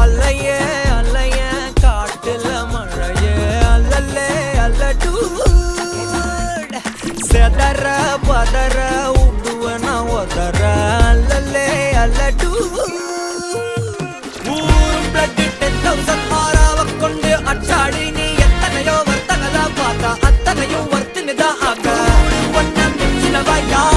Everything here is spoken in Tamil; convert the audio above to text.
அலையே அலைய காட்டுல மழையே அல்லல்லே அல்லடு செதற பதற உடுவன ஒதற அல்லல்லே அல்லடு ஊரும் பிளட் 10,000 ஆறாவ கொண்டு அச்சாடி நீ எத்தனையோ வர்த்தகதா பார்த்தா அத்தனையும் வர்த்தினிதா ஆக ஒன்ன மிஞ்சினவ யார்